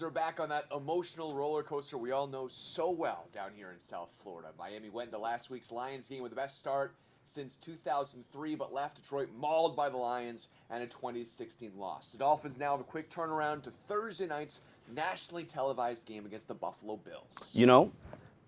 Dolphins are back on that emotional roller coaster we all know so well down here in South Florida. Miami went into last week's Lions game with the best start since 2003, but left Detroit mauled by the Lions and a 2016 loss. The Dolphins now have a quick turnaround to Thursday night's nationally televised game against the Buffalo Bills. You know,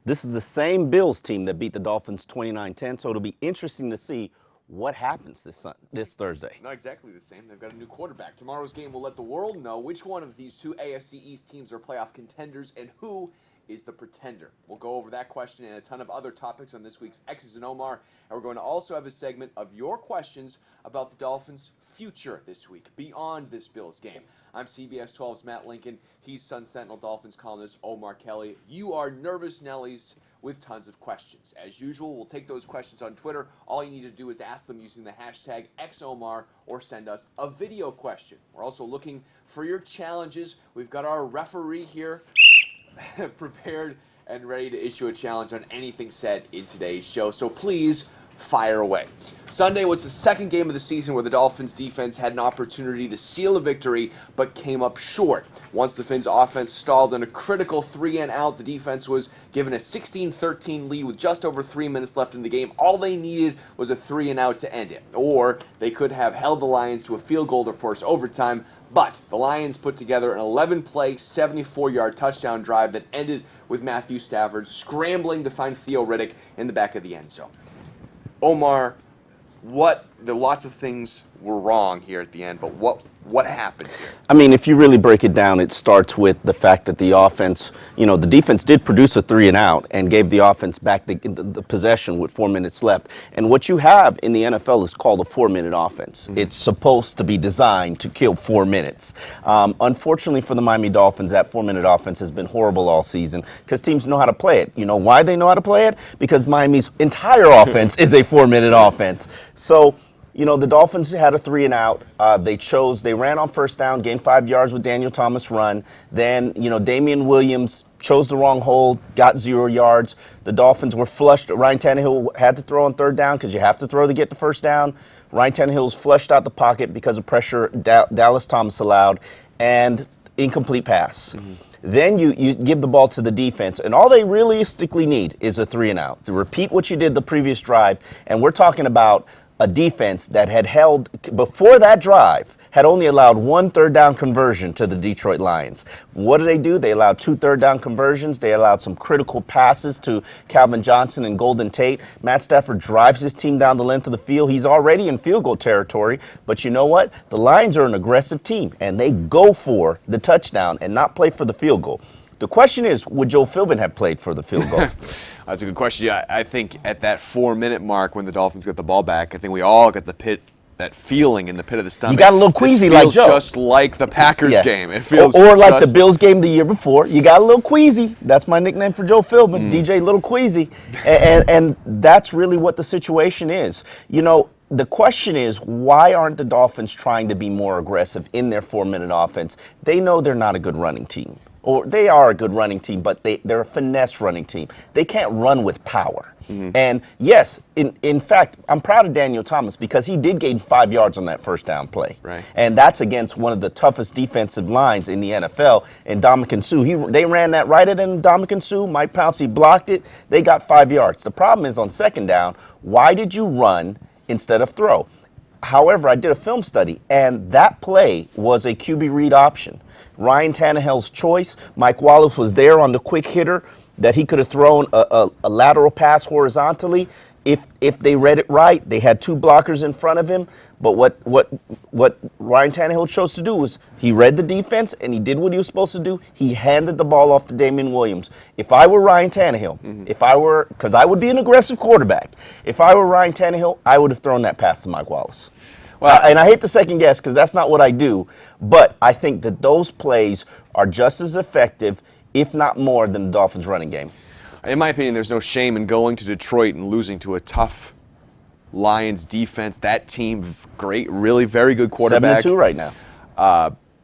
this is the same Bills team that beat the Dolphins 29-10, so it'll be interesting to see what happens this Thursday. Not exactly the same. They've got a new quarterback. Tomorrow's game will let the world know which one of these two AFC East teams are playoff contenders and who is the pretender. We'll go over that question and a ton of other topics on this week's X's and Omar, and we're going to also have a segment of your questions about the Dolphins' future this week, beyond this Bills game. I'm CBS 12's Matt Lincoln. He's Sun Sentinel Dolphins columnist Omar Kelly. You are Nervous Nellies with tons of questions. As usual, we'll take those questions on Twitter. All you need to do is ask them using the hashtag XOMAR or send us a video question. We're also looking for your challenges. We've got our referee here prepared and ready to issue a challenge on anything said in today's show. So please fire away. Sunday was the second game of the season where the Dolphins defense had an opportunity to seal a victory but came up short. Once the Fins offense stalled in a critical 3-and-out, the defense was given a 16-13 lead with just over 3 minutes left in the game. All they needed was a 3-and-out to end it. Or they could have held the Lions to a field goal to force overtime, but the Lions put together an 11-play, 74-yard touchdown drive that ended with Matthew Stafford scrambling to find Theo Riddick in the back of the end zone. Omar, lots of things were wrong here at the end, but what happened here? I mean, if you really break it down, it starts with the fact that the offense, the defense did produce a 3-and-out and gave the offense back the possession with 4 minutes left. And what you have in the NFL is called a 4-minute offense. Mm-hmm. It's supposed to be designed to kill 4 minutes. Unfortunately for the Miami Dolphins, that 4-minute offense has been horrible all season because teams know how to play it. You know why they know how to play it? Because Miami's entire offense is a 4-minute offense. So, the Dolphins had a 3-and-out. They ran on first down, gained 5 yards with Daniel Thomas' run. Then, Damian Williams chose the wrong hold, got 0 yards. The Dolphins were flushed. Ryan Tannehill had to throw on third down because you have to throw to get the first down. Ryan Tannehill was flushed out the pocket because of pressure Dallas Thomas allowed, and incomplete pass. Mm-hmm. Then you give the ball to the defense, and all they realistically need is a 3-and-out to repeat what you did the previous drive. And we're talking about a defense that had held, before that drive, had only allowed 1 third-down conversion to the Detroit Lions. What do? They allowed 2 third-down conversions. They allowed some critical passes to Calvin Johnson and Golden Tate. Matt Stafford drives his team down the length of the field. He's already in field goal territory. But you know what? The Lions are an aggressive team, and they go for the touchdown and not play for the field goal. The question is, would Joe Philbin have played for the field goal? That's a good question. Yeah, I think at that 4-minute mark when the Dolphins got the ball back, I think we all got that feeling in the pit of the stomach. You got a little queasy like Joe. Just like the Packers game. It feels or like the Bills game the year before. You got a little queasy. That's my nickname for Joe Philbin, DJ Little Queasy. And that's really what the situation is. The question is, why aren't the Dolphins trying to be more aggressive in their 4-minute offense? They know they're not a good running team. Or they are a good running team, but they're a finesse running team. They can't run with power. Mm-hmm. And yes, in fact, I'm proud of Daniel Thomas because he did gain 5 yards on that first down play. Right. And that's against one of the toughest defensive lines in the NFL. And Ndamukong Suh, they ran that right at Ndamukong Suh. Mike Pouncey blocked it. They got 5 yards. The problem is on second down, why did you run instead of throw? However, I did a film study, and that play was a QB read option. Ryan Tannehill's choice. Mike Wallace was there on the quick hitter that he could have thrown a lateral pass horizontally if they read it right. They had 2 blockers in front of him. But what Ryan Tannehill chose to do was he read the defense and he did what he was supposed to do. He handed the ball off to Damian Williams. If I were Ryan Tannehill, because I would be an aggressive quarterback, if I were Ryan Tannehill, I would have thrown that pass to Mike Wallace. Well, and I hate to second guess because that's not what I do, but I think that those plays are just as effective, if not more, than the Dolphins' running game. In my opinion, there's no shame in going to Detroit and losing to a tough Lions defense. That team, great, really very good quarterback. 7-2 right now.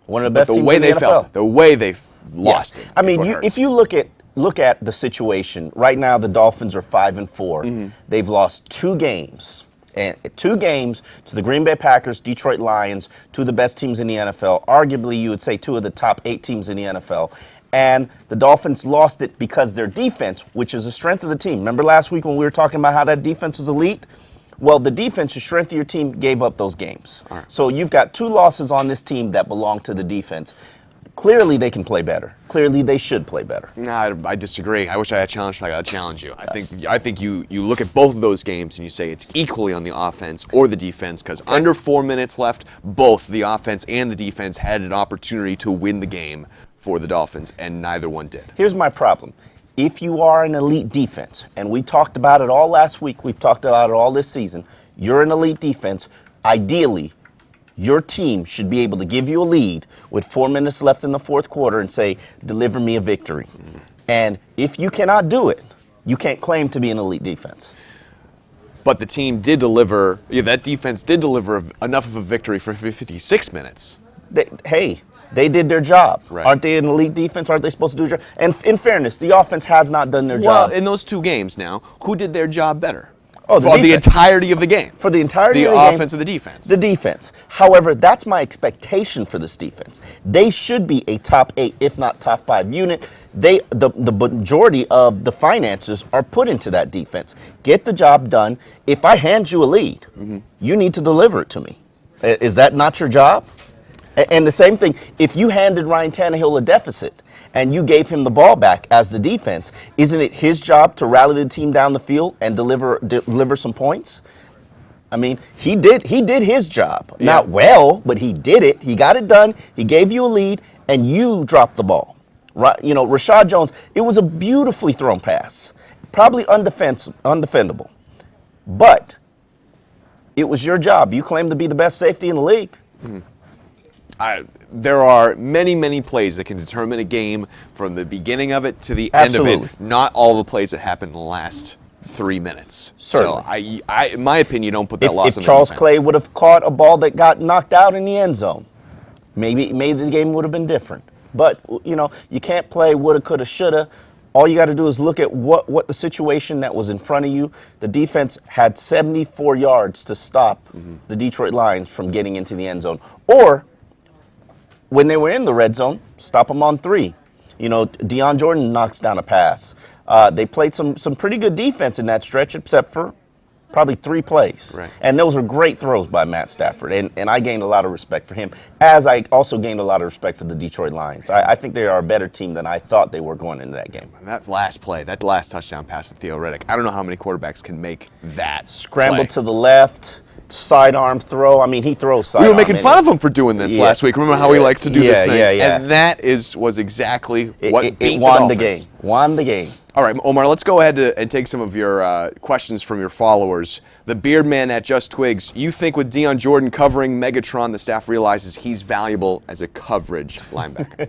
One of the best teams in the NFL. The way they lost it. I mean, if you look at the situation right now, the Dolphins are 5-4. Mm-hmm. They've lost 2 games And 2 games to the Green Bay Packers, Detroit Lions, 2 of the best teams in the NFL. Arguably, you would say 2 of the top 8 teams in the NFL. And the Dolphins lost it because their defense, which is the strength of the team. Remember last week when we were talking about how that defense was elite? Well, the defense, the strength of your team, gave up those games. Right. So you've got 2 losses on this team that belong to the defense. Clearly, they can play better. Clearly, they should play better. No, I disagree. I wish I had challenged. I got to challenge you. I think you look at both of those games and you say it's equally on the offense or the defense because under 4 minutes left, both the offense and the defense had an opportunity to win the game for the Dolphins, and neither one did. Here's my problem. If you are an elite defense, and we talked about it all last week, we've talked about it all this season, you're an elite defense, ideally, your team should be able to give you a lead with 4 minutes left in the fourth quarter and say, deliver me a victory. And if you cannot do it, you can't claim to be an elite defense. But the team did deliver, that defense did deliver enough of a victory for 56 minutes. They did their job. Right. Aren't they an elite defense? Aren't they supposed to do their job? And in fairness, the offense has not done their job. Well, in those 2 games now, who did their job better? Oh, for the entirety of the game. For the entirety of the game. The offense or the defense? The defense. However, that's my expectation for this defense. They should be a top 8, if not top 5 unit. The majority of the finances are put into that defense. Get the job done. If I hand you a lead, you need to deliver it to me. Is that not your job? And the same thing, if you handed Ryan Tannehill a deficit and you gave him the ball back as the defense, isn't it his job to rally the team down the field and deliver some points? I mean, he did his job. Yeah. Not well, but he did it. He got it done. He gave you a lead, and you dropped the ball. Right? You know, Rashad Jones, it was a beautifully thrown pass, probably undefendable, but it was your job. You claim to be the best safety in the league. There are many, many plays that can determine a game from the beginning of it to the end of it. Not all the plays that happen in the last 3 minutes. Certainly. So, in my opinion, you don't put that loss on the If Charles defense. Clay would have caught a ball that got knocked out in the end zone, maybe the game would have been different. But, you know, you can't play woulda, coulda, shoulda. All you got to do is look at what the situation that was in front of you. The defense had 74 yards to stop the Detroit Lions from getting into the end zone. Or, when they were in the red zone, stop them on 3. You know, Deion Jordan knocks down a pass. They played some pretty good defense in that stretch, except for probably 3 plays. Right. And those were great throws by Matt Stafford. And I gained a lot of respect for him, as I also gained a lot of respect for the Detroit Lions. I think they are a better team than I thought they were going into that game. That last play, that last touchdown pass to Theo Riddick, I don't know how many quarterbacks can make that Scramble play. to the left. Sidearm throw. I mean, he throws sidearm. We were making fun of him for doing this last week. Remember how he likes to do this thing? Yeah. And that was exactly what beat won the the game. Won the game. All right, Omar, let's go ahead and take some of your questions from your followers. The Beard Man at Just Twigs, you think with Deion Jordan covering Megatron, the staff realizes he's valuable as a coverage linebacker?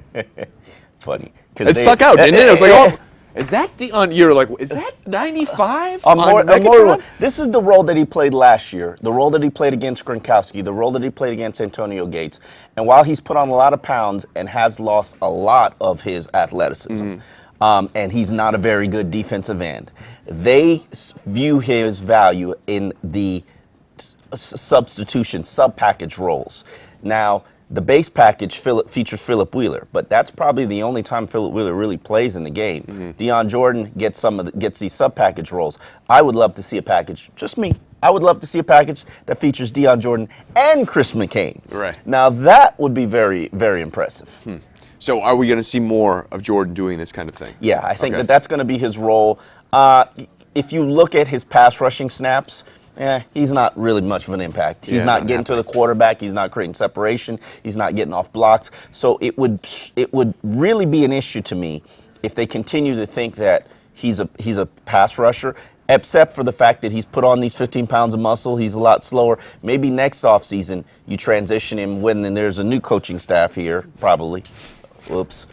Funny. It stuck out, didn't it? It was like, oh, is that Deion? You're like, is that 95 on Megatron? This is the role that he played last year, the role that he played against Gronkowski, the role that he played against Antonio Gates. And while he's put on a lot of pounds and has lost a lot of his athleticism, and he's not a very good defensive end, they view his value in the substitution, sub-package roles. Now, the base package features Philip Wheeler, but that's probably the only time Philip Wheeler really plays in the game. Deion Jordan gets these sub-package roles. I would love to see a package, just me. I would love to see a package that features Deion Jordan and Chris McCain. Right. Now that would be very, very impressive. So are we going to see more of Jordan doing this kind of thing? Yeah, I think that's going to be his role. If you look at his pass rushing snaps, he's not really much of an impact. He's not getting to the quarterback. He's not creating separation. He's not getting off blocks. So it would really be an issue to me if they continue to think that he's a pass rusher, except for the fact that he's put on these 15 pounds of muscle. He's a lot slower. Maybe next offseason you transition him when there's a new coaching staff here, probably. Whoops.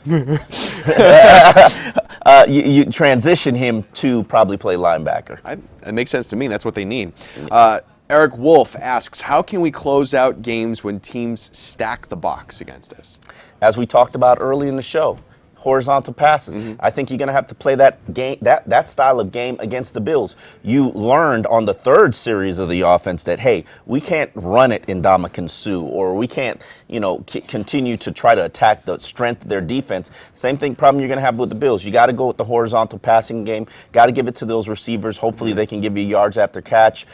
You transition him to probably play linebacker. It makes sense to me. That's what they need. Eric Wolf asks, how can we close out games when teams stack the box against us? As we talked about early in the show, horizontal passes. I think you're going to have to play that game, that style of game against the Bills. You learned on the third series of the offense that, hey, we can't run it in Ndamukong Suh, or we can't, continue to try to attack the strength of their defense. Same problem you're going to have with the Bills. You got to go with the horizontal passing game. Got to give it to those receivers. Hopefully they can give you yards after catch.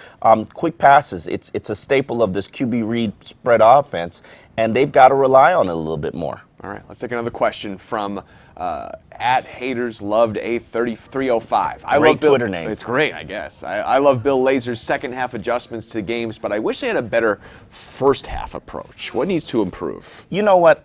Quick passes. It's a staple of this QB read spread offense, and they've got to rely on it a little bit more. All right, let's take another question from at Haters Loved A3305. I Great love Bill, Twitter name. It's great, I guess. I love Bill Lazor's second half adjustments to games, but I wish they had a better first half approach. What needs to improve? You know what?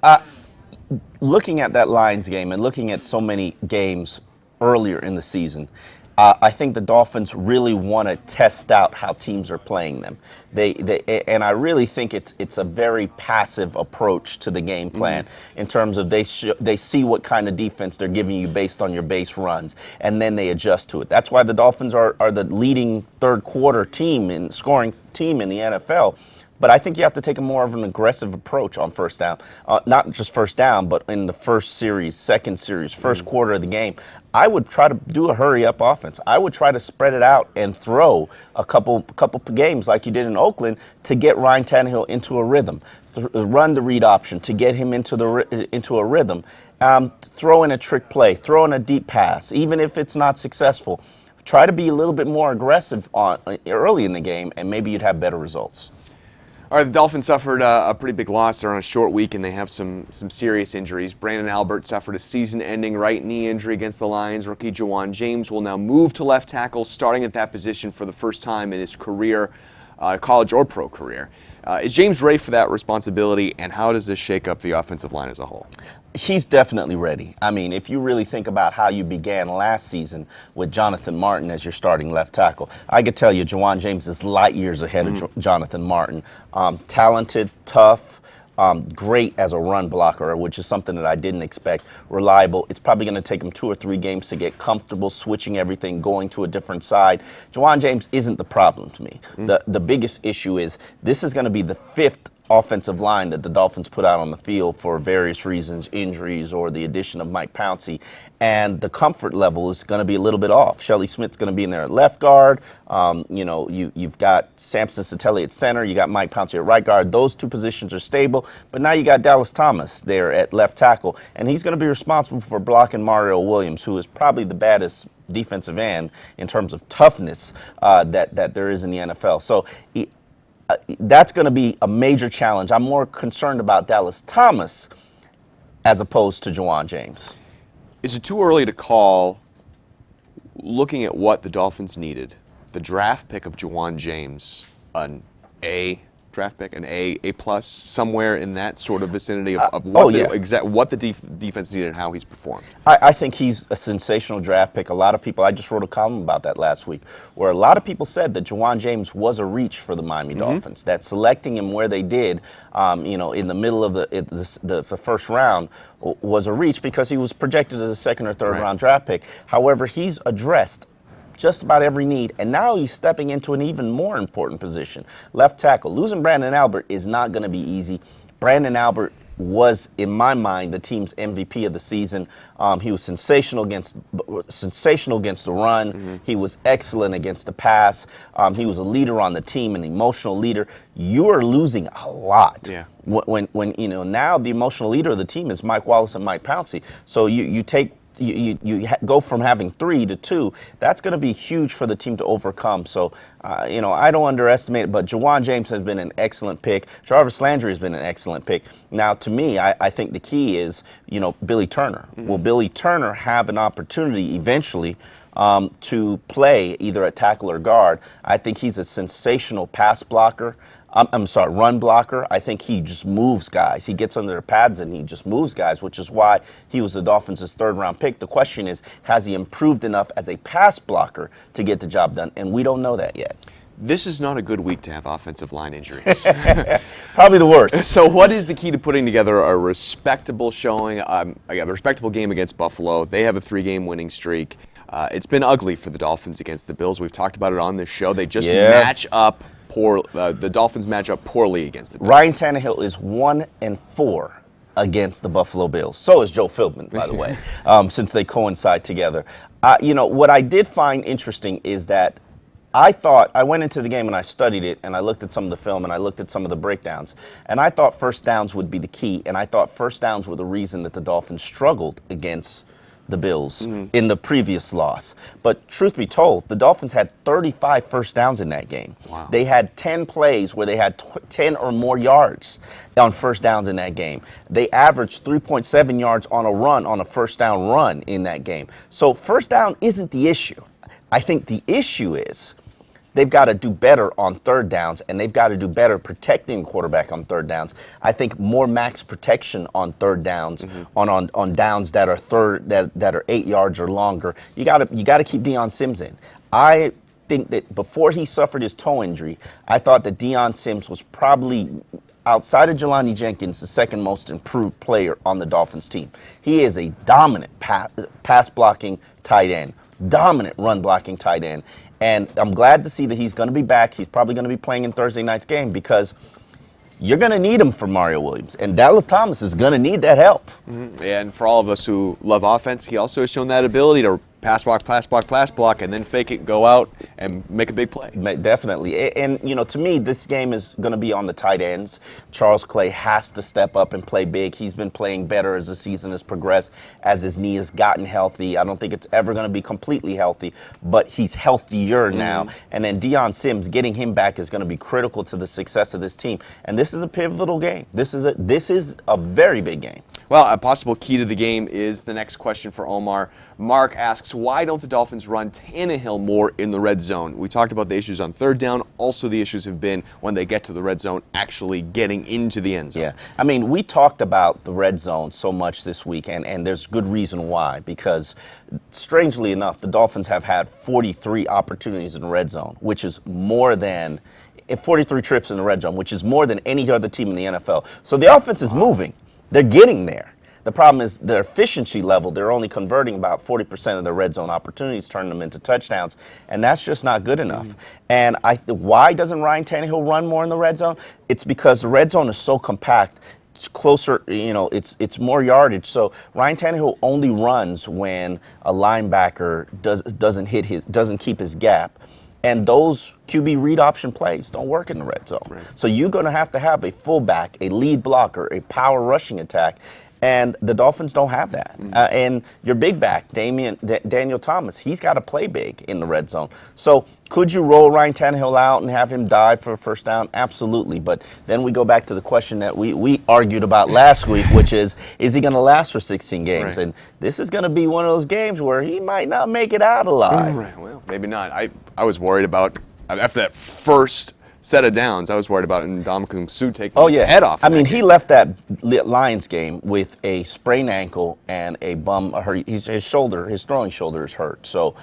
Looking at that Lions game and looking at so many games earlier in the season, I think the Dolphins really want to test out how teams are playing them. And I really think it's a very passive approach to the game plan in terms of they see what kind of defense they're giving you based on your base runs, and then they adjust to it. That's why the Dolphins are the leading third quarter team in scoring team in the NFL. But I think you have to take a more of an aggressive approach on first down. Not just first down, but in the first series, second series, first quarter of the game. I would try to do a hurry-up offense. I would try to spread it out and throw a couple games like you did in Oakland to get Ryan Tannehill into a rhythm. Run the read option to get him into a rhythm. Throw in a trick play. Throw in a deep pass, even if it's not successful. Try to be a little bit more aggressive early in the game, and maybe you'd have better results. All right, the Dolphins suffered a pretty big loss. They're on a short week, and they have some serious injuries. Brandon Albert suffered a season-ending right knee injury against the Lions. Rookie Juwan James will now move to left tackle, starting at that position for the first time in his career, college or pro career. Is James ready for that responsibility, and how does this shake up the offensive line as a whole? He's definitely ready. I mean, if you really think about how you began last season with Jonathan Martin as your starting left tackle, I could tell you Juwan James is light years ahead of Jonathan Martin. Talented, tough, great as a run blocker, which is something that I didn't expect. Reliable. It's probably going to take him 2 or 3 games to get comfortable switching everything, going to a different side. Juwan James isn't the problem to me. The biggest issue is this is going to be the 5th offensive line that the Dolphins put out on the field for various reasons, injuries or the addition of Mike Pouncey, and the comfort level is going to be a little bit off. Shelley Smith's going to be in there at left guard. You've got Samson Sattelli at center. You got Mike Pouncey at right guard. Those 2 positions are stable, but now you got Dallas Thomas there at left tackle, and he's going to be responsible for blocking Mario Williams, who is probably the baddest defensive end in terms of toughness that there is in the NFL. So that's going to be a major challenge. I'm more concerned about Dallas Thomas as opposed to Juwan James. Is it too early to call, looking at what the Dolphins needed, the draft pick of Juwan James, an A draft pick, an A plus, somewhere in that sort of vicinity of what the defense needed and how he's performed? I think he's a sensational draft pick. A lot of people, I just wrote a column about that last week, where a lot of people said that Juwan James was a reach for the Miami Dolphins, that selecting him where they did, in the middle of the first round was a reach because he was projected as a 2nd or 3rd round draft pick. However, he's addressed just about every need, and now he's stepping into an even more important position, left tackle. Losing Brandon Albert is not going to be easy. Brandon Albert was, in my mind, the team's MVP of the season. He was sensational against the run. He was excellent against the pass. He was a leader on the team, an emotional leader. You are losing a lot. Yeah. When now the emotional leader of the team is Mike Wallace and Mike Pouncey. So you go from having 3 to 2. That's going to be huge for the team to overcome. So, I don't underestimate it, but Juwan James has been an excellent pick. Jarvis Landry has been an excellent pick. Now, to me, I think the key is, Billy Turner. Will Billy Turner have an opportunity eventually to play either at tackle or guard? I think he's a sensational pass blocker. Run blocker. I think he just moves guys. He gets under their pads and he just moves guys, which is why he was the Dolphins' 3rd round pick. The question is, has he improved enough as a pass blocker to get the job done? And we don't know that yet. This is not a good week to have offensive line injuries. Probably the worst. So what is the key to putting together a respectable showing, a respectable game against Buffalo? They have a 3-game winning streak. It's been ugly for the Dolphins against the Bills. We've talked about it on this show. They just match up the Dolphins match up poorly against the Bills. Ryan Tannehill is 1-4 against the Buffalo Bills. So is Joe Philbin, by the way, since they coincide together. What I did find interesting is that I went into the game and I studied it and I looked at some of the film and I looked at some of the breakdowns. And I thought first downs would be the key. And I thought first downs were the reason that the Dolphins struggled against the Bills in the previous loss. But truth be told, the Dolphins had 35 first downs in that game. Wow. They had 10 plays where they had 10 or more yards on first downs in that game. They averaged 3.7 yards on a run, on a first down run in that game. So first down isn't the issue. I think the issue is they've got to do better on third downs, and they've got to do better protecting the quarterback on third downs. I think more max protection on third downs, on downs that are 8 yards or longer. You got to keep Deion Sims in. I think that before he suffered his toe injury, I thought that Deion Sims was probably, outside of Jelani Jenkins, the second most improved player on the Dolphins team. He is a dominant pass blocking tight end, dominant run blocking tight end. And I'm glad to see that he's going to be back. He's probably going to be playing in Thursday night's game because you're going to need him for Mario Williams. And Dallas Thomas is going to need that help. And for all of us who love offense, he also has shown that ability to pass block, and then fake it, go out, and make a big play. Definitely. And, to me, this game is going to be on the tight ends. Charles Clay has to step up and play big. He's been playing better as the season has progressed, as his knee has gotten healthy. I don't think it's ever going to be completely healthy, but he's healthier now. And then Deion Sims, getting him back is going to be critical to the success of this team. And this is a pivotal game. This is a very big game. Well, a possible key to the game is the next question for Omar. Mark asks, why don't the Dolphins run Tannehill more in the red zone? We talked about the issues on third down. Also, the issues have been when they get to the red zone, actually getting into the end zone. Yeah. I mean, we talked about the red zone so much this week, and there's good reason why. Because, strangely enough, the Dolphins have had 43 opportunities in the red zone, which is more than 43 trips in the red zone, which is more than any other team in the NFL. So the offense is moving. They're getting there. The problem is their efficiency level. They're only converting about 40% of their red zone opportunities, turning them into touchdowns, and that's just not good enough. And why doesn't Ryan Tannehill run more in the red zone? It's because the red zone is so compact. It's closer, it's more yardage. So Ryan Tannehill only runs when a linebacker doesn't keep his gap. And those QB read option plays don't work in the red zone. Right. So you're going to have a fullback, a lead blocker, a power rushing attack. And the Dolphins don't have that. And your big back, Daniel Thomas, he's got to play big in the red zone. So could you roll Ryan Tannehill out and have him dive for a first down? Absolutely. But then we go back to the question that we argued about last week, which is he going to last for 16 games? Right. And this is going to be one of those games where he might not make it out alive. Right. Well, maybe not. I was worried about, after that first set of downs, I was worried about Ndamukong Suh taking his head off. I mean, he left that Lions game with a sprained ankle and a bum. His throwing shoulder is hurt. So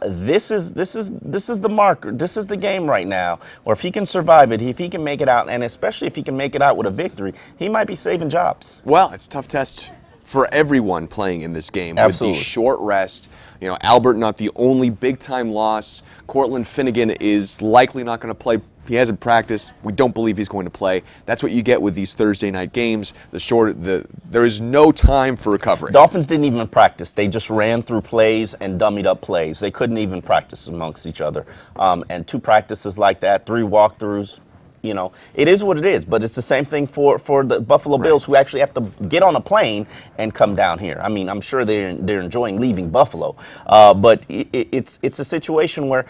this is the marker. This is the game right now. Or if he can survive it, if he can make it out, and especially if he can make it out with a victory, he might be saving jobs. Well, it's a tough test for everyone playing in this game. Absolutely. With the short rest. Albert not the only big-time loss. Cortland Finnegan is likely not going to play. He hasn't practiced. We don't believe he's going to play. That's what you get with these Thursday night games. There is no time for recovery. Dolphins didn't even practice. They just ran through plays and dummied up plays. They couldn't even practice amongst each other. And 2 practices like that, 3 walkthroughs. It is what it is, but it's the same thing for the Buffalo Bills, who actually have to get on a plane and come down here. I mean, I'm sure they're enjoying leaving Buffalo, but it's a situation where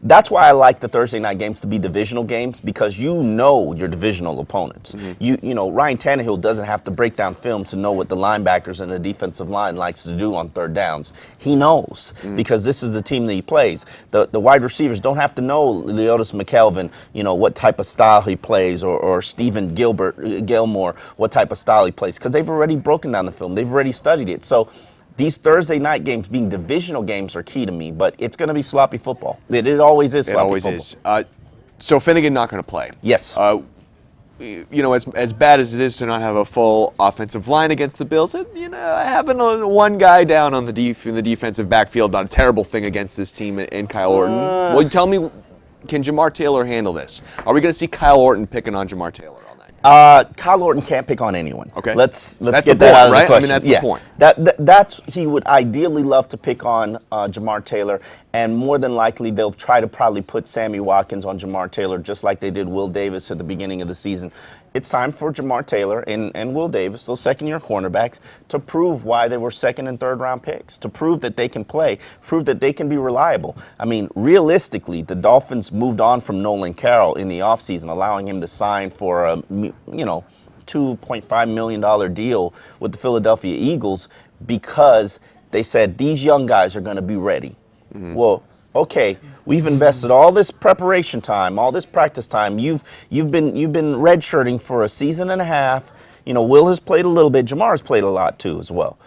that's why I like the Thursday night games to be divisional games, because your divisional opponents. Ryan Tannehill doesn't have to break down film to know what the linebackers and the defensive line likes to do on third downs. He knows because this is the team that he plays. The wide receivers don't have to know Leotis McKelvin, what type of style he plays, or Stephen Gilmore, what type of style he plays, because they've already broken down the film. They've already studied it. So these Thursday night games being divisional games are key to me, but it's going to be sloppy football. It always is sloppy football. It always is. So Finnegan not going to play. Yes. As bad as it is to not have a full offensive line against the Bills, having one guy down on in the defensive backfield, not a terrible thing against this team and Kyle Orton. Well, tell me, can Jamar Taylor handle this? Are we going to see Kyle Orton picking on Jamar Taylor all night? Kyle Orton can't pick on anyone. Okay. Let's That's get the that point, out of right? the question. I mean, that's the yeah. point. That's he would ideally love to pick on Jamar Taylor, and more than likely they'll try to probably put Sammy Watkins on Jamar Taylor, just like they did Will Davis at the beginning of the season. It's time for Jamar Taylor and Will Davis, those second-year cornerbacks, to prove why they were second and third-round picks, to prove that they can play, prove that they can be reliable. I mean, realistically, the Dolphins moved on from Nolan Carroll in the offseason, allowing him to sign for a, $2.5 million deal with the Philadelphia Eagles because they said these young guys are going to be ready. Well, okay, we've invested all this preparation time, all this practice time. You've been redshirting for a season and a half. Will has played a little bit. Jamar has played a lot too as well.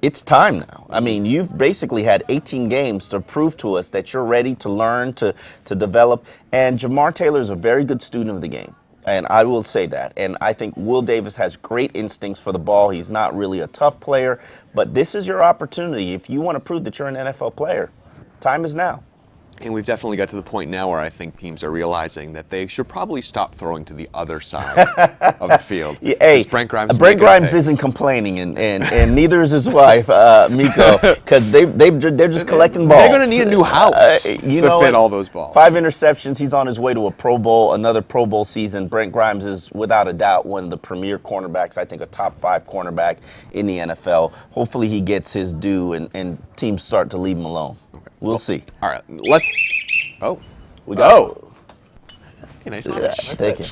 It's time now. I mean, you've basically had 18 games to prove to us that you're ready to learn, to develop. And Jamar Taylor is a very good student of the game. And I will say that. And I think Will Davis has great instincts for the ball. He's not really a tough player. But this is your opportunity. If you want to prove that you're an NFL player, time is now. And we've definitely got to the point now where I think teams are realizing that they should probably stop throwing to the other side of the field. Yeah, hey, Brent Grimes isn't complaining, and neither is his wife, Miko, because they're just collecting balls. They're going to need a new house to fit all those balls. 5 interceptions. He's on his way to a Pro Bowl, another Pro Bowl season. Brent Grimes is without a doubt one of the premier cornerbacks. I think a top 5 cornerback in the NFL. Hopefully he gets his due and teams start to leave him alone. We'll see. All right, let's. We got. Okay, nice Yeah, catch. thank you.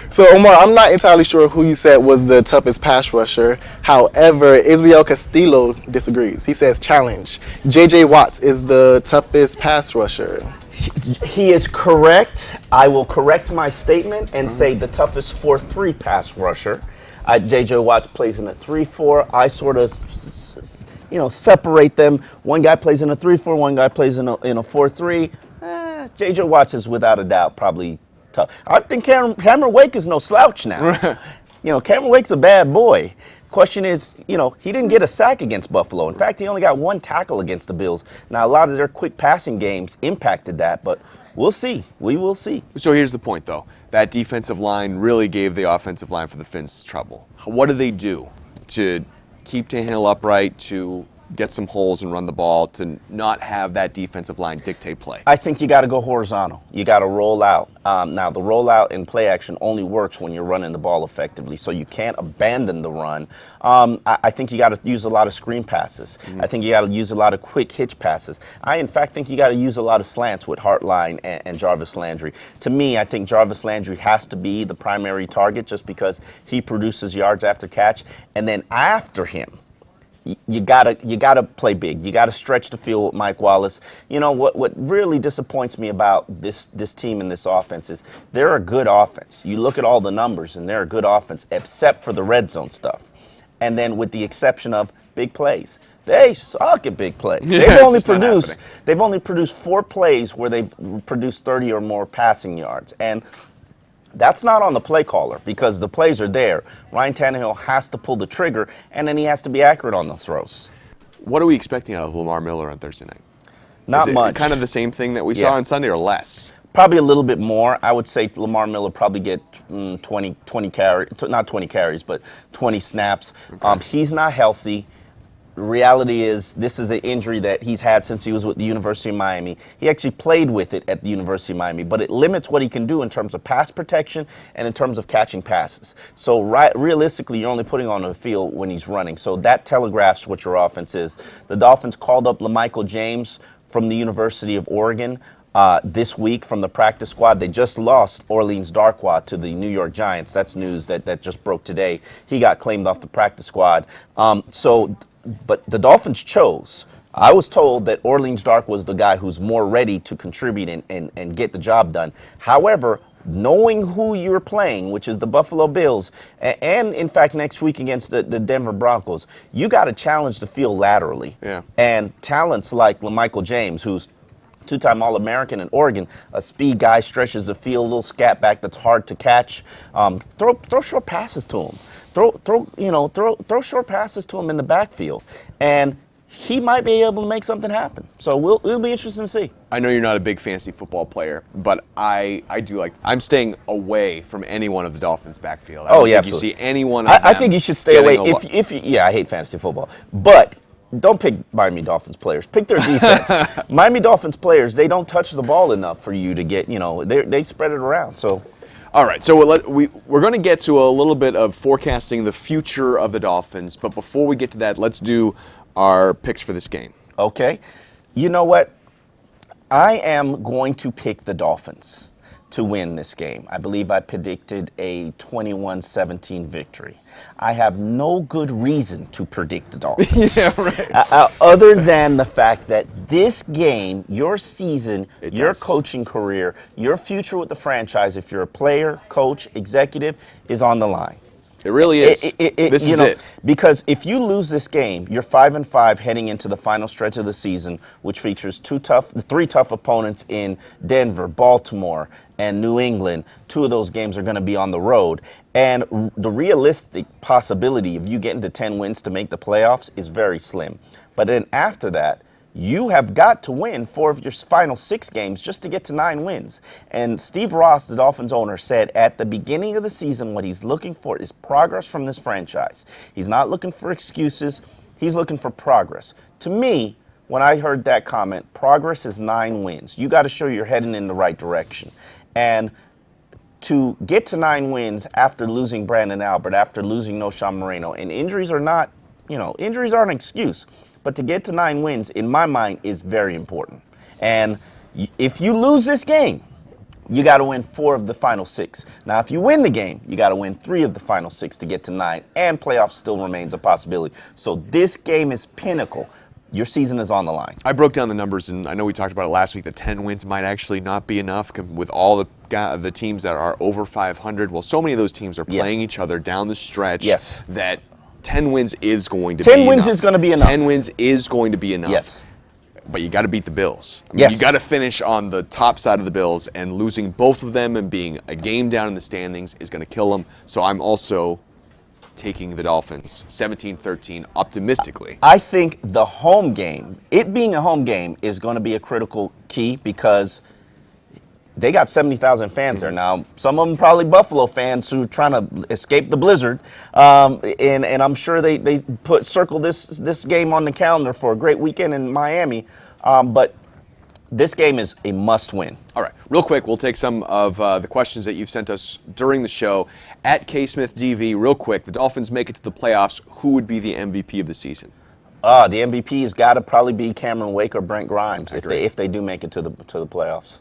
So, Omar, I'm not entirely sure who you said was the toughest pass rusher. However, Israel Castillo disagrees. He says, challenge. J.J. Watts is the toughest pass rusher. He is correct. I will correct my statement and say the toughest 4-3 pass rusher. J.J. Watts plays in a 3-4. I sort of separate them. One guy plays in a 3-4, one guy plays in a 4-3. J.J. Watts is without a doubt probably tough. I think Cameron Wake is no slouch now. Cameron Wake's a bad boy. Question is, he didn't get a sack against Buffalo. In fact, he only got 1 tackle against the Bills. Now, a lot of their quick passing games impacted that, but we'll see. We will see. So here's the point, though. That defensive line really gave the offensive line for the Finns trouble. What do they do to keep Tannehill upright, to get some holes and run the ball, to not have that defensive line dictate play? I think you got to go horizontal. You got to roll out. Now, the rollout in play action only works when you're running the ball effectively, so you can't abandon the run. I think you got to use a lot of screen passes. I think you got to use a lot of quick hitch passes. I, in fact, think you got to use a lot of slants with Hartline and Jarvis Landry. To me, I think Jarvis Landry has to be the primary target just because he produces yards after catch, and then after him, you gotta play big. You gotta stretch the field with Mike Wallace. What really disappoints me about this team and this offense is they're a good offense. You look at all the numbers and they're a good offense, except for the red zone stuff. And then with the exception of big plays. They suck at big plays. They've only produced 4 plays where they've produced 30 or more passing yards. And that's not on the play caller because the plays are there. Ryan Tannehill has to pull the trigger, and then he has to be accurate on the throws. What are we expecting out of Lamar Miller on Thursday night? Not much. Kind of the same thing that we saw on Sunday, or less? Probably a little bit more. I would say Lamar Miller probably get 20 carries, not 20 carries, but 20 snaps. Okay. He's not healthy. The reality is this is an injury that he's had since he was with the University of Miami. He actually played with it at the University of Miami, but it limits what he can do in terms of pass protection and in terms of catching passes. So realistically, you're only putting on the field when he's running. So that telegraphs what your offense is. The Dolphins called up LaMichael James from the University of Oregon this week from the practice squad. They just lost Orleans Darkwa to the New York Giants. That's news that just broke today. He got claimed off the practice squad. But the Dolphins chose. I was told that Orleans Dark was the guy who's more ready to contribute and get the job done. However, knowing who you're playing, which is the Buffalo Bills, and in fact next week against the Denver Broncos, you got to challenge the field laterally. Yeah. And talents like LaMichael James, who's 2-time All-American in Oregon, a speed guy, stretches the field, a little scat back that's hard to catch. Throw short passes to him. Throw short passes to him in the backfield. And he might be able to make something happen. So it'll be interesting to see. I know you're not a big fantasy football player, but I do like. I'm staying away from any one of the Dolphins' backfield. I don't think absolutely. You see anyone. I think you should stay away. Yeah, I hate fantasy football, but don't pick Miami Dolphins players. Pick their defense. Miami Dolphins players, they don't touch the ball enough for you to get. They spread it around. So. All right, so we're going to get to a little bit of forecasting the future of the Dolphins, but before we get to that, let's do our picks for this game. Okay. You know what? I am going to pick the Dolphins to win this game. I believe I predicted a 21-17 victory. I have no good reason to predict the Dolphins. Yeah, right. Other than the fact that this game, your season, your coaching career, your future with the franchise, if you're a player, coach, executive, is on the line. It really is. This is it. Because if you lose this game, you're 5-5 heading into the final stretch of the season, which features three tough opponents in Denver, Baltimore, and New England. 2 of those games are going to be on the road. And the realistic possibility of you getting to 10 wins to make the playoffs is very slim. But then after that, you have got to win 4 of your final 6 games just to get to 9 wins. And Steve Ross, the Dolphins owner, said at the beginning of the season what he's looking for is progress from this franchise. He's not looking for excuses. He's looking for progress. To me, when I heard that comment, progress is 9 wins. You got to show you're heading in the right direction. And to get to 9 wins after losing Brandon Albert, after losing Noshawn Moreno, and injuries are not, injuries aren't an excuse. But to get to 9 wins, in my mind, is very important. And if you lose this game, you got to win 4 of the final 6. Now, if you win the game, you got to win 3 of the final 6 to get to 9, and playoffs still remains a possibility. So this game is pinnacle. Your season is on the line. I broke down the numbers, and I know we talked about it last week, that 10 wins might actually not be enough with all the teams that are over 500. Well, so many of those teams are playing each other down the stretch that 10 wins is going to be enough. 10 wins is going to be enough. 10 wins is going to be enough. Yes. But you got to beat the Bills. You got to finish on the top side of the Bills, and losing both of them and being a game down in the standings is going to kill them. So I'm also taking the Dolphins 17-13 optimistically. I think the home game, it being a home game, is going to be a critical key because they got 70,000 fans there now. Some of them probably Buffalo fans who are trying to escape the blizzard. And I'm sure they circle this game on the calendar for a great weekend in Miami. But this game is a must-win. All right, real quick, we'll take some of the questions that you've sent us during the show. At KSmithDV, real quick, the Dolphins make it to the playoffs. Who would be the MVP of the season? The MVP has got to probably be Cameron Wake or Brent Grimes if they do make it to the playoffs.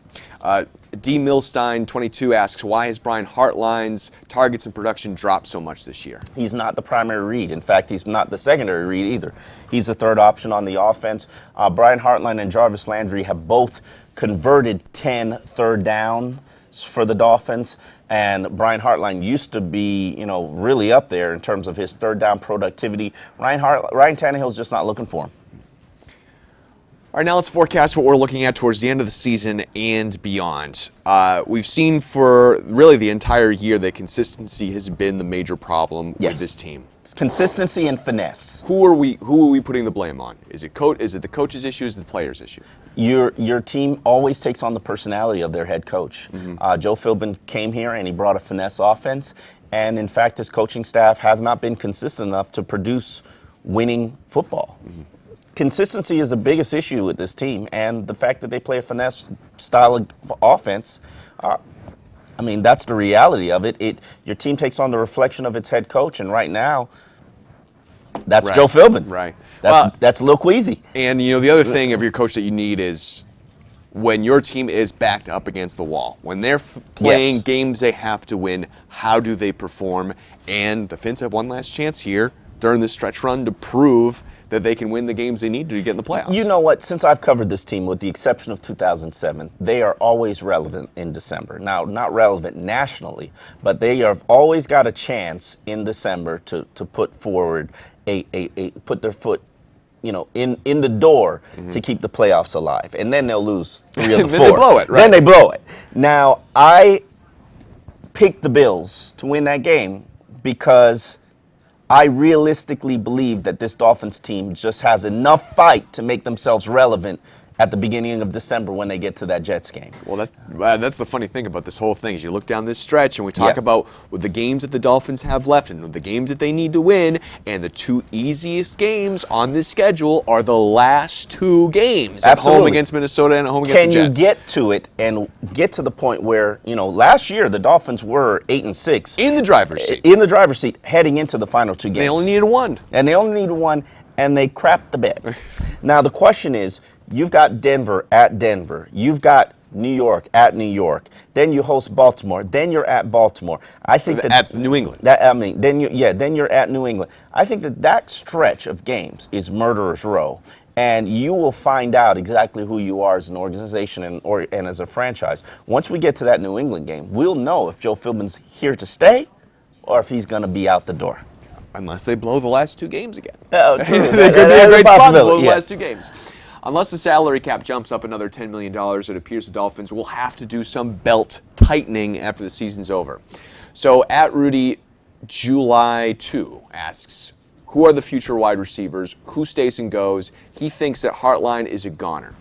D. Milstein 22 asks, why has Brian Hartline's targets and production dropped so much this year? He's not the primary read. In fact, he's not the secondary read either. He's the third option on the offense. Brian Hartline and Jarvis Landry have both converted 10 third downs for the Dolphins. And Brian Hartline used to be, really up there in terms of his third down productivity. Ryan Tannehill's just not looking for him. All right, now let's forecast what we're looking at towards the end of the season and beyond. We've seen for really the entire year that consistency has been the major problem with this team. Consistency and finesse. Who are we putting the blame on? Is it the coach's issue? Is it the player's issue? Your team always takes on the personality of their head coach. Joe Philbin came here and he brought a finesse offense. And in fact, his coaching staff has not been consistent enough to produce winning football. Consistency is the biggest issue with this team, and the fact that they play a finesse style of offense, that's the reality of it. Your team takes on the reflection of its head coach, and right now, that's Joe Philbin. Right. That's Lil Queasy. And the other thing of your coach that you need is when your team is backed up against the wall, when they're playing games they have to win, how do they perform? And the Finns have one last chance here during this stretch run to prove that they can win the games they need to get in the playoffs. You know what? Since I've covered this team, with the exception of 2007, they are always relevant in December. Now, not relevant nationally, but they have always got a chance in December to put forward put their foot, in the door to keep the playoffs alive. And then they'll lose 3 of the 4. Then they blow it, right? Then they blow it. Now, I picked the Bills to win that game because I realistically believe that this Dolphins team just has enough fight to make themselves relevant at the beginning of December when they get to that Jets game. Well, that's the funny thing about this whole thing is you look down this stretch and we talk about with the games that the Dolphins have left and the games that they need to win, and the two easiest games on this schedule are the last two games at home against Minnesota and at home against the Jets. Can you get to it and get to the point where, last year the Dolphins were 8-6 in the driver's seat. In the driver's seat heading into the final two games. They only needed one. And they crapped the bed. Now the question is, you've got Denver at Denver. You've got New York at New York. Then you host Baltimore. Then you're at Baltimore. I think that at New England. Then you're at New England. I think that stretch of games is murderer's row, and you will find out exactly who you are as an organization and as a franchise. Once we get to that New England game, we'll know if Joe Philbin's here to stay or if he's going to be out the door. Unless they blow the last two games again. Oh, true. There could be a great spot to blow the last two games. Unless the salary cap jumps up another $10 million, it appears the Dolphins will have to do some belt tightening after the season's over. So at Rudy, July 2 asks, who are the future wide receivers? Who stays and goes? He thinks that Hartline is a goner.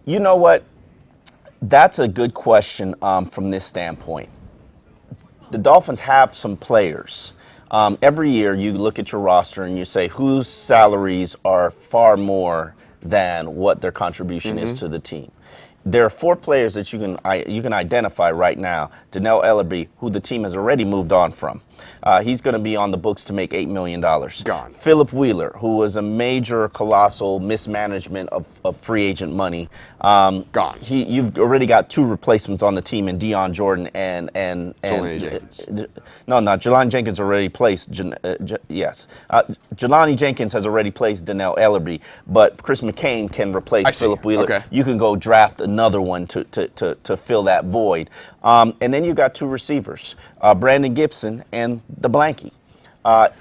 You know what? That's a good question from this standpoint. The Dolphins have some players. Every year you look at your roster and you say whose salaries are far more than what their contribution is to the team. There are four players that you can identify right now. Donnell Ellerbe, who the team has already moved on from. He's going to be on the books to make $8 million. Gone. Philip Wheeler, who was a major, colossal mismanagement of free agent money. Gone. You've already got two replacements on the team in Deion Jordan and Jelani Jenkins. Jelani Jenkins already placed. Yes. Jelani Jenkins has already placed Donnell Ellerbe, but Chris McCain can replace Philip Wheeler. Okay. You can go draft another one to fill that void. And then you've got two receivers, Brandon Gibson and the Blankie.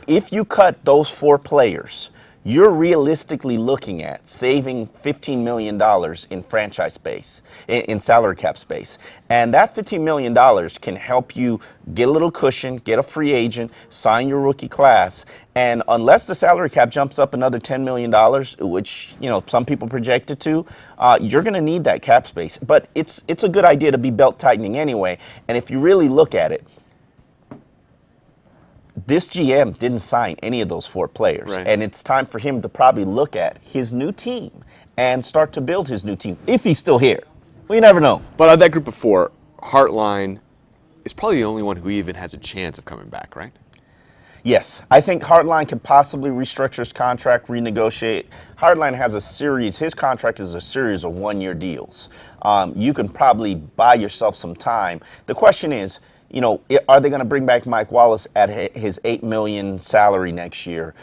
If you cut those four players, you're realistically looking at saving $15 million in franchise space, in salary cap space. And that $15 million can help you get a little cushion, get a free agent, sign your rookie class. And unless the salary cap jumps up another $10 million, which some people project it to, you're going to need that cap space. But it's a good idea to be belt tightening anyway. And if you really look at it, this GM didn't sign any of those four players, and it's time for him to probably look at his new team and start to build his new team, if he's still here. We never know. But of that group of four, Hartline is probably the only one who even has a chance of coming back, right? Yes, I think Hartline can possibly restructure his contract, renegotiate. Hartline has his contract is a series of one-year deals. You can probably buy yourself some time. The question is, are they going to bring back Mike Wallace at his $8 million salary next year?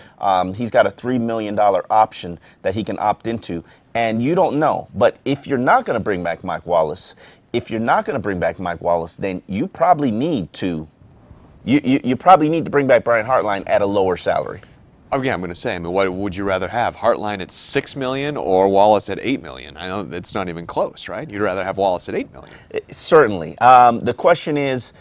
He's got a $3 million option that he can opt into, and you don't know. But if you're not going to bring back Mike Wallace, then you probably need to bring back Brian Hartline at a lower salary. Oh yeah, I'm going to say. What would you rather have? Hartline at $6 million or Wallace at $8 million? I know it's not even close, right? You'd rather have Wallace at $8 million. Certainly. The question is,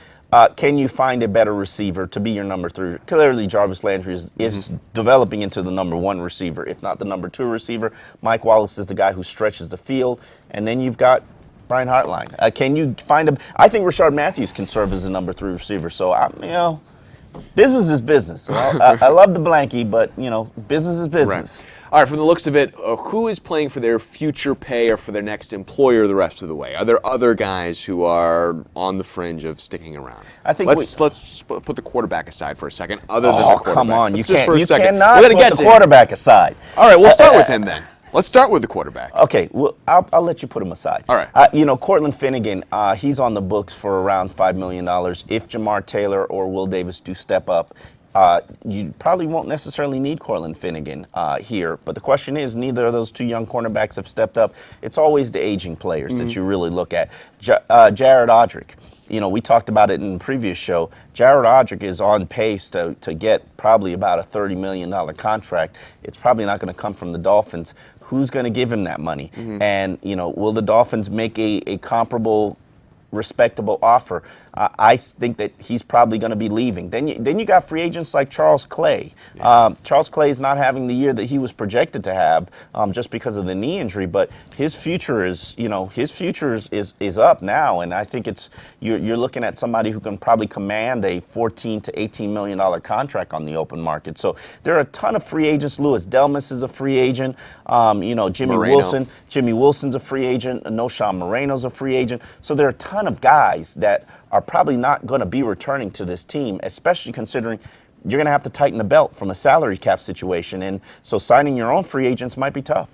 can you find a better receiver to be your number 3? Clearly, Jarvis Landry is developing into the number 1 receiver, if not the number 2 receiver. Mike Wallace is the guy who stretches the field, and then you've got Brian Hartline. Can you find him? I think Rashard Matthews can serve as a number 3 receiver. So business is business. I love the Blankie, but business is business. Right. All right, from the looks of it, who is playing for their future pay or for their next employer the rest of the way? Are there other guys who are on the fringe of sticking around? I think let's put the quarterback aside for a second. Other than the quarterback. Come on, you cannot put the quarterback aside. All right, we'll start with him then. Let's start with the quarterback. Okay, well, I'll let you put him aside. All right. Cortland Finnegan, he's on the books for around $5 million. If Jamar Taylor or Will Davis do step up, you probably won't necessarily need Cortland Finnegan here. But the question is, neither of those two young cornerbacks have stepped up. It's always the aging players that you really look at. Jared Odrick. We talked about it in the previous show. Jared Odrick is on pace to get probably about a $30 million contract. It's probably not going to come from the Dolphins. Who's going to give him that money? And, will the Dolphins make a comparable, respectable offer? I think that he's probably going to be leaving. Then you got free agents like Charles Clay. Charles Clay is not having the year that he was projected to have just because of the knee injury, but his future is is up now, and I think you're looking at somebody who can probably command a $14 to $18 million contract on the open market. So there are a ton of free agents. Louis Delmas is a free agent. Jimmy Wilson. Jimmy Wilson's a free agent. Noshawn Moreno's a free agent. So there are a ton of guys that are probably not going to be returning to this team, especially considering you're going to have to tighten the belt from a salary cap situation. And so signing your own free agents might be tough.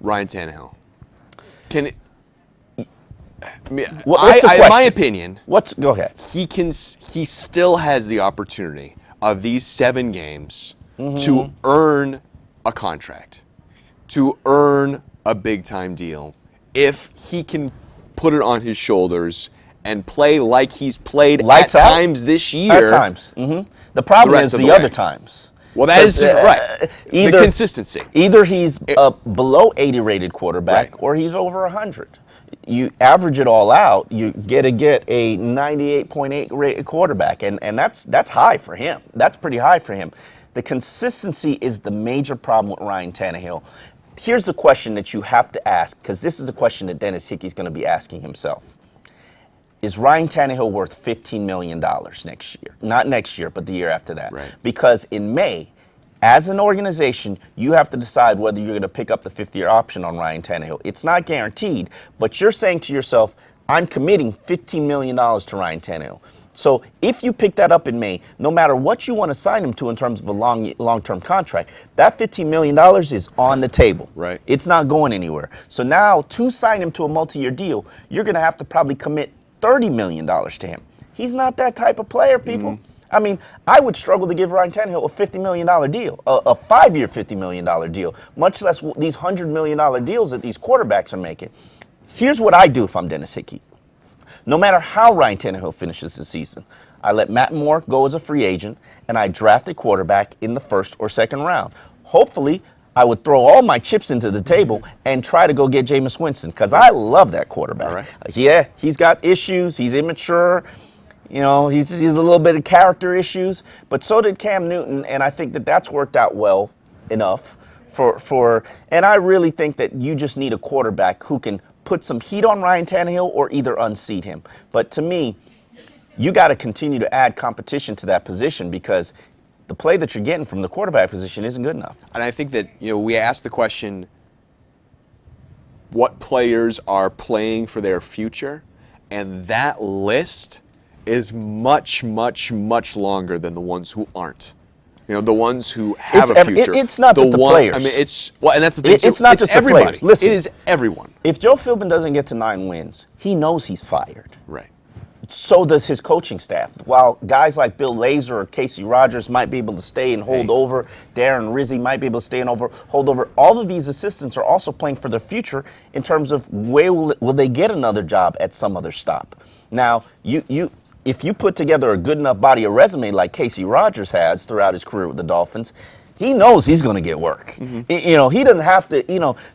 Ryan Tannehill. In my opinion, go ahead. He still has the opportunity of these 7 games to earn a contract, to earn a big time deal, if he can put it on his shoulders and play like he's played at times this year. At times. The problem is the other times. Well, that is right. The consistency. Either he's a below 80 rated quarterback or he's over 100. You average it all out, you get a 98.8 rated quarterback, and that's high for him. That's pretty high for him. The consistency is the major problem with Ryan Tannehill. Here's the question that you have to ask, because this is a question that Dennis Hickey's going to be asking himself. Is Ryan Tannehill worth $15 million next year? Not next year, but the year after that. Right. Because in May, as an organization, you have to decide whether you're going to pick up the 5th-year option on Ryan Tannehill. It's not guaranteed, but you're saying to yourself, I'm committing $15 million to Ryan Tannehill. So if you pick that up in May, no matter what you want to sign him to in terms of a long-term contract, that $15 million is on the table. Right. It's not going anywhere. So now to sign him to a multi-year deal, you're going to have to probably commit $30 million to him. He's not that type of player, people. I mean, I would struggle to give Ryan Tannehill a $50 million deal, a 5-year $50 million deal, much less these $100 million deals that these quarterbacks are making. Here's what I do if I'm Dennis Hickey. No matter how Ryan Tannehill finishes the season, I let Matt Moore go as a free agent, and I draft a quarterback in the 1st or 2nd round. Hopefully, I would throw all my chips into the table and try to go get Jameis Winston, because I love that quarterback. Right. Yeah, he's got issues. He's immature. You know, he's a little bit of character issues, but so did Cam Newton, and I think that that's worked out well enough and I really think that you just need a quarterback who can put some heat on Ryan Tannehill or either unseat him. But to me, you got to continue to add competition to that position, because the play that you're getting from the quarterback position isn't good enough. And I think that, we asked the question, what players are playing for their future? And that list is much, much, much longer than the ones who aren't. The ones who have a future. It's not just the players. I mean, and that's the thing. It's not just everybody. The players. Listen, it is everyone. If Joe Philbin doesn't get to 9 wins, he knows he's fired. Right. So does his coaching staff. While guys like Bill Lazor or Casey Rogers might be able to stay and hold over, Darren Rizzi might be able to stay and hold over, all of these assistants are also playing for their future in terms of where will they get another job at some other stop. Now, if you put together a good enough body of resume like Casey Rogers has throughout his career with the Dolphins, he knows he's going to get work. He doesn't have to,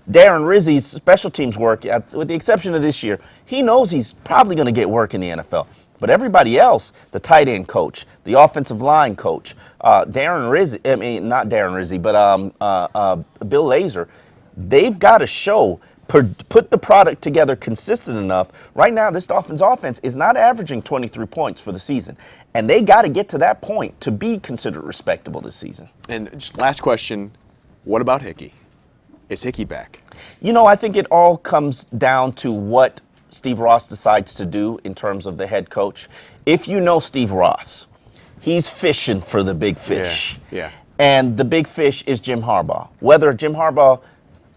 Darren Rizzi's special teams work, with the exception of this year, he knows he's probably going to get work in the NFL. But everybody else, the tight end coach, the offensive line coach, Darren Rizzi, not Darren Rizzi, but Bill Lazor, they've got to show, put the product together consistent enough. Right now, this Dolphins offense is not averaging 23 points for the season. And they got to get to that point to be considered respectable this season. And just last question, what about Hickey? Is Hickey back? I think it all comes down to what Steve Ross decides to do in terms of the head coach. If you know Steve Ross, he's fishing for the big fish. Yeah. And the big fish is Jim Harbaugh. Whether Jim Harbaugh,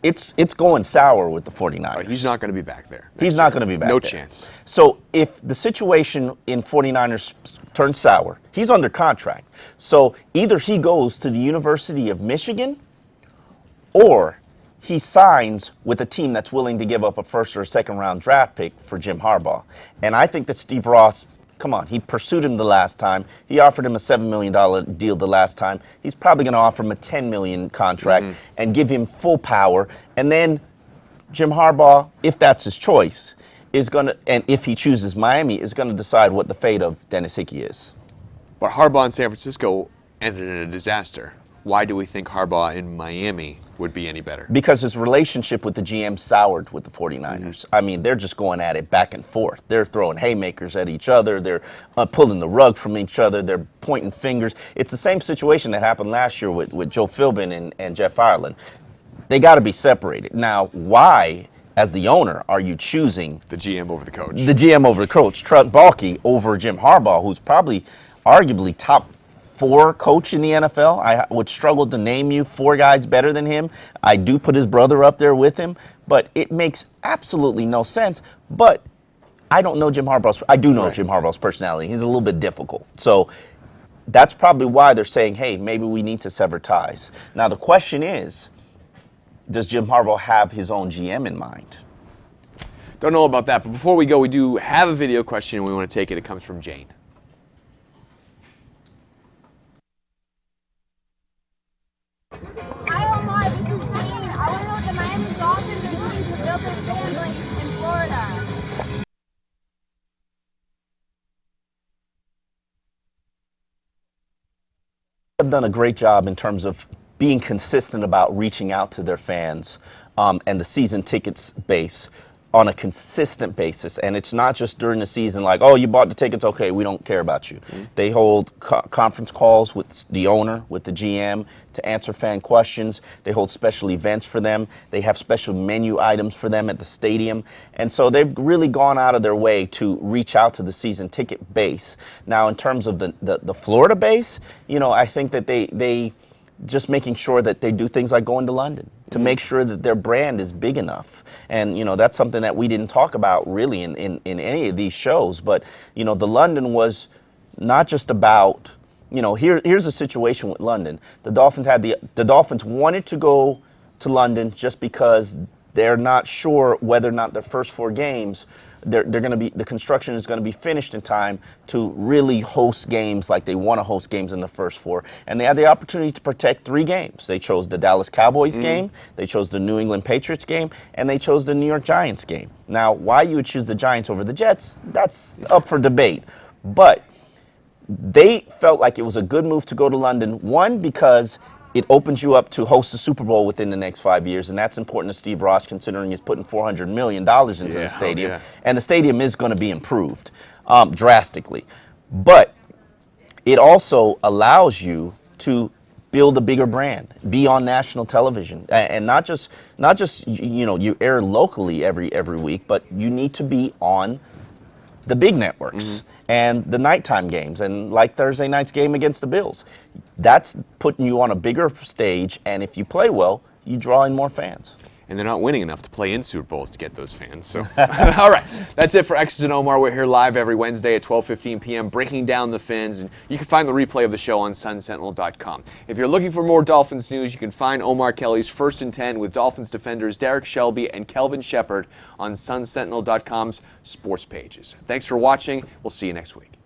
it's going sour with the 49ers. He's not going to be back there. He's not going to be back there. No chance. So if the situation in 49ers turns sour, he's under contract. So either he goes to the University of Michigan or he signs with a team that's willing to give up a 1st or 2nd round draft pick for Jim Harbaugh. And I think that Steve Ross, come on, he pursued him the last time. He offered him a $7 million deal the last time. He's probably going to offer him a $10 million contract and give him full power. And then Jim Harbaugh, if that's his choice, is going to, and if he chooses Miami, is going to decide what the fate of Dennis Hickey is. But Harbaugh in San Francisco ended in a disaster. Why do we think Harbaugh in Miami would be any better? Because his relationship with the GM soured with the 49ers. I mean, they're just going at it back and forth. They're throwing haymakers at each other. They're pulling the rug from each other. They're pointing fingers. It's the same situation that happened last year with Joe Philbin and Jeff Ireland. They got to be separated. Now, why, as the owner, are you choosing The GM over the coach. the GM over the coach, Trent Baalke over Jim Harbaugh, who's probably arguably top 4 coach in the NFL? I would struggle to name you 4 guys better than him. I do put his brother up there with him, but it makes absolutely no sense. But I don't know Jim Harbaugh's. I do know Jim Harbaugh's personality. He's a little bit difficult. So that's probably why they're saying, hey, maybe we need to sever ties. Now the question is, does Jim Harbaugh have his own GM in mind? Don't know about that, but before we go, we do have a video question and we want to take it. It comes from Jane. Hi Omar, this is Jane. I want to know what the Miami Dolphins are doing to build their family in Florida. Have done a great job in terms of being consistent about reaching out to their fans and the season tickets base on a consistent basis. And it's not just during the season like, oh, you bought the tickets, okay, we don't care about you. They hold conference calls with the owner, with the GM, to answer fan questions. They hold special events for them. They have special menu items for them at the stadium. And so they've really gone out of their way to reach out to the season ticket base. Now, in terms of the Florida base, you know, I think that they just making sure that they do things like going to London to make sure that their brand is big enough. And, you know, that's something that we didn't talk about really in any of these shows. But, you know, the London was not just about, you know, here's a situation with London. The Dolphins wanted to go to London just because they're not sure whether or not their first 4 games they're going to be, the construction is going to be finished in time to really host games like they want to host games in the first 4. And they had the opportunity to protect 3 games. They chose the Dallas Cowboys game, they chose the New England Patriots game, and they chose the New York Giants game. Now, why you would choose the Giants over the Jets, that's up for debate. But they felt like it was a good move to go to London, one, because it opens you up to host the Super Bowl within the next 5 years, and that's important to Steve Ross considering he's putting $400 million into the stadium, and the stadium is going to be improved drastically. But it also allows you to build a bigger brand, be on national television, and not just you know, you air locally every week, but you need to be on the big networks and the nighttime games, and like Thursday night's game against the Bills. That's putting you on a bigger stage, and if you play well, you draw in more fans. And they're not winning enough to play in Super Bowls to get those fans. So, all right, that's it for X's and Omar. We're here live every Wednesday at 12:15 p.m. breaking down the Fins, and you can find the replay of the show on SunSentinel.com. If you're looking for more Dolphins news, you can find Omar Kelly's First and 10 with Dolphins defenders Derek Shelby and Kelvin Shepard on SunSentinel.com's sports pages. Thanks for watching. We'll see you next week.